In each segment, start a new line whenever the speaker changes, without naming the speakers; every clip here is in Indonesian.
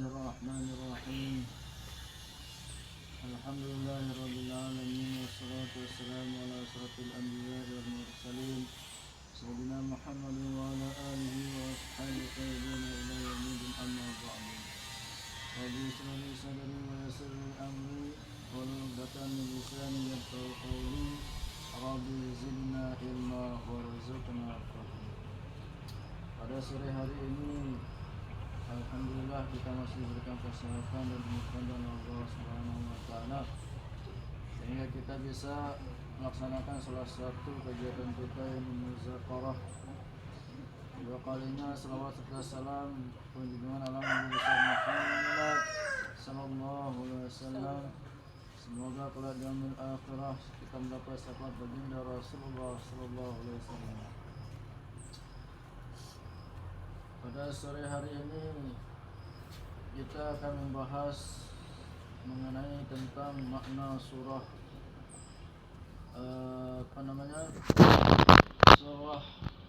الرحمن الرحيم. الحمد لله رب العالمين والصلاة والسلام على أشرف الأنبياء والمرسلين سيدنا محمد وعلى آله وأصحابه الطيبين إلى يوم الدين. أما بعد. رب اشرح لي صدري ويسر لي أمري واحلل عقدة من لساني يفقهوا قولي. رب زدنا علما warzuqna fahma. Pada sore hari ini alhamdulillah kita masih diberikan kesehatan dan dimudahkan Allah Subhanahu wa taala sehingga kita bisa melaksanakan salah satu kegiatan kita yang muzakarah. Dua kalinya salawat serta salam kunjungan ala Nabi Muhammad sallallahu alaihi wasallam. Semoga kelak di yaumil akhirah kita mendapat syafaat baginda Rasulullah sallallahu alaihi wasallam. Pada sore hari ini kita akan membahas mengenai tentang makna surah surah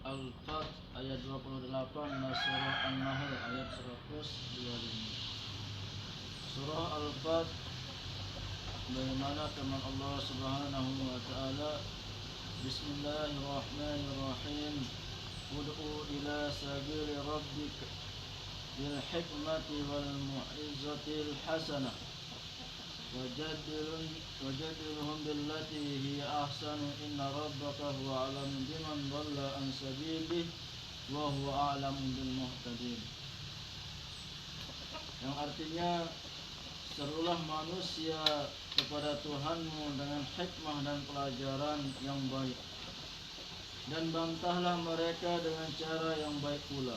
Al-Fat ayat 28 dan surah An-Nahl ayat 125. Surah Al-Fat bagaimana firman Allah Subhanahu wa taala, Bismillahirrahmanirrahim. Ud'u ila sabili rabbika bil hikmati wal mu'izatil hasanah wajadilhum billati hiya ahsanu inna rabbaka huwa a'lamu biman dhalla an sabilihi wa huwa a'lamu bil muhtadin. Yang artinya, serulah manusia kepada Tuhanmu dengan hikmah dan pelajaran yang baik, dan bantahlah mereka dengan cara yang baik pula.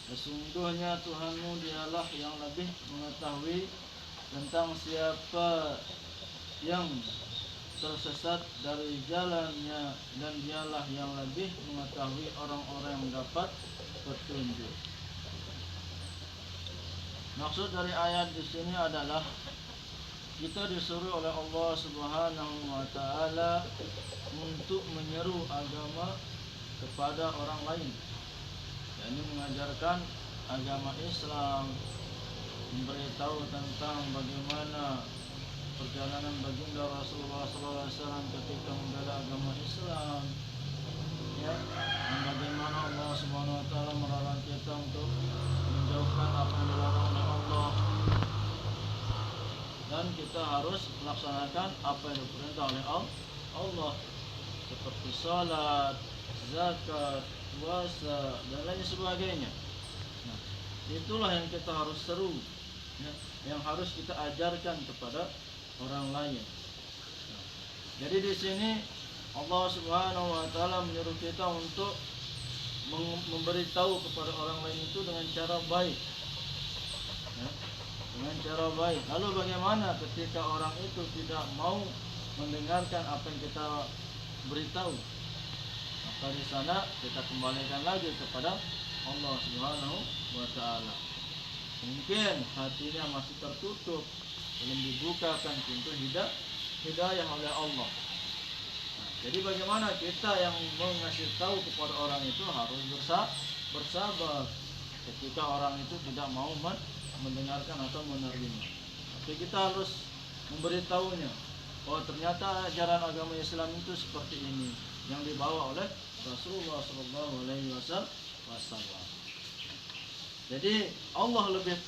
Sesungguhnya Tuhanmu dialah yang lebih mengetahui tentang siapa yang tersesat dari jalannya, dan dialah yang lebih mengetahui orang-orang yang mendapat petunjuk. Maksud dari ayat di sini adalah kita disuruh oleh Allah Subhanahu wa taala untuk menyeru agama kepada orang lain, yakni mengajarkan agama Islam, memberitahu tentang bagaimana perjalanan baginda Rasulullah SAW ketika membela agama Islam, ya, dan bagaimana Allah Subhanahu wa taala melarang kita untuk menjauhkan apa yang dilarang oleh Allah, dan kita harus melaksanakan apa yang diperintah oleh Allah seperti salat, zakat, puasa, dan lain sebagainya. Nah, itulah yang kita harus seru, ya, yang harus kita ajarkan kepada orang lain. Nah, jadi di sini Allah Subhanahu wa taala menyuruh kita untuk memberitahu kepada orang lain itu dengan cara baik, ya, dengan cara baik. Lalu bagaimana ketika orang itu tidak mau mendengarkan apa yang kita beritahu? Maka di sana kita kembalikan lagi kepada Allah Subhanahu wa taala. Mungkin hatinya masih tertutup, belum dibukakan pintu hidayah oleh Allah. Nah, jadi bagaimana kita yang mengasih tahu kepada orang itu harus bersabar ketika orang itu tidak mau mendengarkan atau menerima. Tapi kita harus memberitahunya bahwa ternyata ajaran agama Islam itu seperti ini yang dibawa oleh Rasulullah SAW. Jadi Allah lebih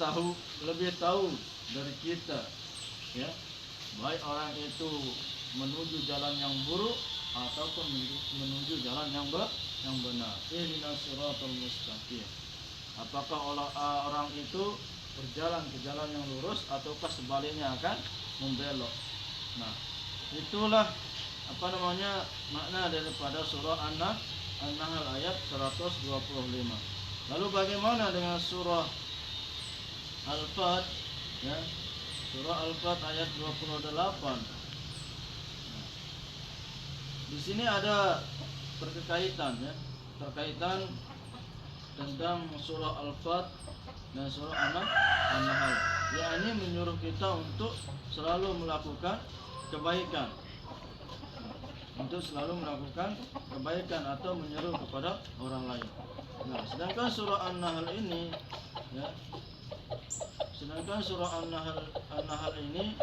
tahu dari kita, ya, baik orang itu menuju jalan yang buruk ataupun menuju jalan yang benar. Ihdinas siratal mustaqim. Apakah orang itu berjalan ke jalan yang lurus ataukah sebaliknya akan membelok. Nah, itulah makna daripada surah An-Nahl ayat 125. Lalu bagaimana dengan surah Al-Fat, ya? Surah Al-Fat ayat 28. Nah, di sini ada terkaitan tentang surah Al-Fat dan surah An-Nahl, yakni menyuruh kita untuk selalu melakukan kebaikan, atau menyeru kepada orang lain. Nah, sedangkan surah An-Nahl ini, ya, Sedangkan surah An-Nahl ini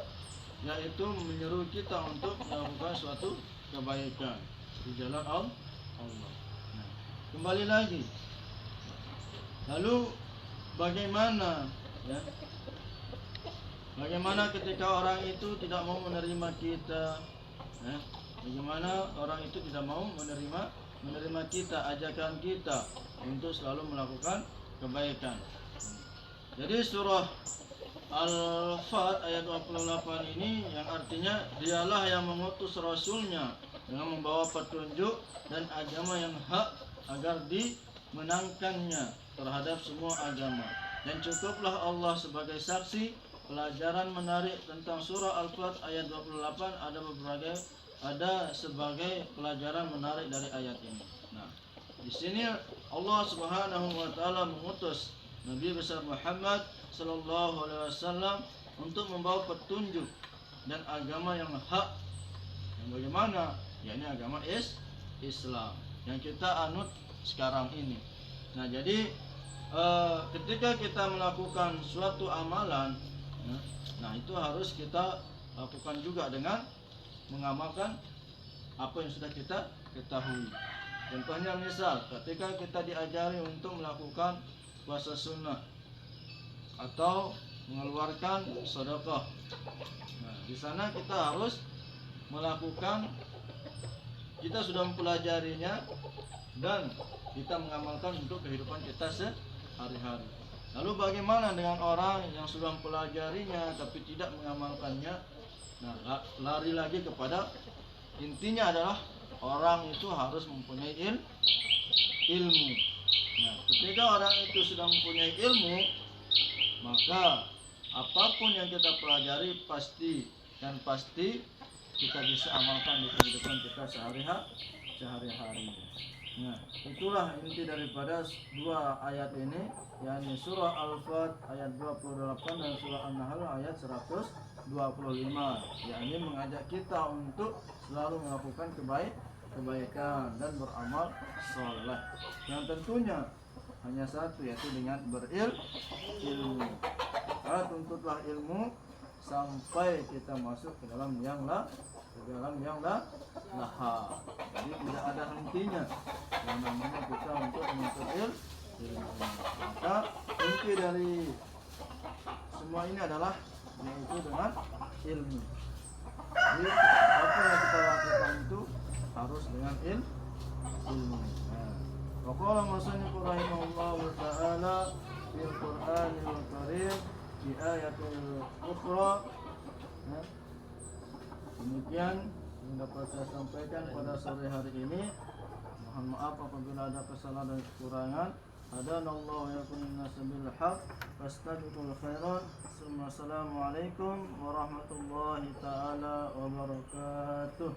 yaitu menyeru kita untuk melakukan suatu kebaikan di jalan Allah. Nah, kembali lagi. Lalu bagaimana ya? Bagaimana ketika orang itu tidak mau menerima kita? Ya? Bagaimana orang itu tidak mau menerima kita, ajakan kita untuk selalu melakukan kebaikan. Jadi surah Al-Fat ayat 28 ini yang artinya dialah yang mengutus rasulnya dengan membawa petunjuk dan agama yang hak agar dimenangkannya terhadap semua agama. Dan cukuplah Allah sebagai saksi. Pelajaran menarik tentang surah Al-Fat ayat 28 ada sebagai pelajaran menarik dari ayat ini. Nah, di sini Allah Subhanahu wa taala mengutus Nabi besar Muhammad sallallahu alaihi wasallam untuk membawa petunjuk dan agama yang hak. Yang bagaimana? Ya, ini agama Islam yang kita anut sekarang ini. Nah, jadi ketika kita melakukan suatu amalan, nah itu harus kita lakukan juga dengan mengamalkan apa yang sudah kita ketahui. Contohnya misal ketika kita diajari untuk melakukan puasa sunnah atau mengeluarkan sedekah. Nah, di sana kita harus melakukan, kita sudah mempelajarinya dan kita mengamalkan untuk kehidupan kita sehari-hari. Lalu bagaimana dengan orang yang sudah mempelajarinya tapi tidak mengamalkannya? Nah, lari lagi kepada intinya adalah orang itu harus mempunyai ilmu. Nah, ketika orang itu sudah mempunyai ilmu, maka apapun yang kita pelajari pasti kita bisa amalkan di kehidupan kita sehari-hari. Nah, itulah inti daripada dua ayat ini, yakni surah Al-Fat ayat 28 dan surah An-Nahl ayat 125, yakni mengajak kita untuk selalu melakukan kebaikan dan beramal saleh. Yang tentunya hanya satu, yaitu dengan berilmu. Tuntutlah ilmu sampai kita masuk ke dalam yang laha. Jadi tidak ada hentinya yang namanya kita untuk menuntut ilmu. Maka inti dari semua ini adalah yaitu dengan ilmu. Jadi apa yang kita lakukan itu harus dengan ilmu. Wa qala musannif rahimahullahu ta'ala fil Qur'anil Karim di ayatul ukhra. Demikian yang dapat saya sampaikan pada sore hari ini. Mohon maaf apabila ada kesalahan dan kekurangan. Hadanallahu wa yakum nasabil haq fastabiqul khairat. Assalamualaikum warahmatullahi taala wabarakatuh.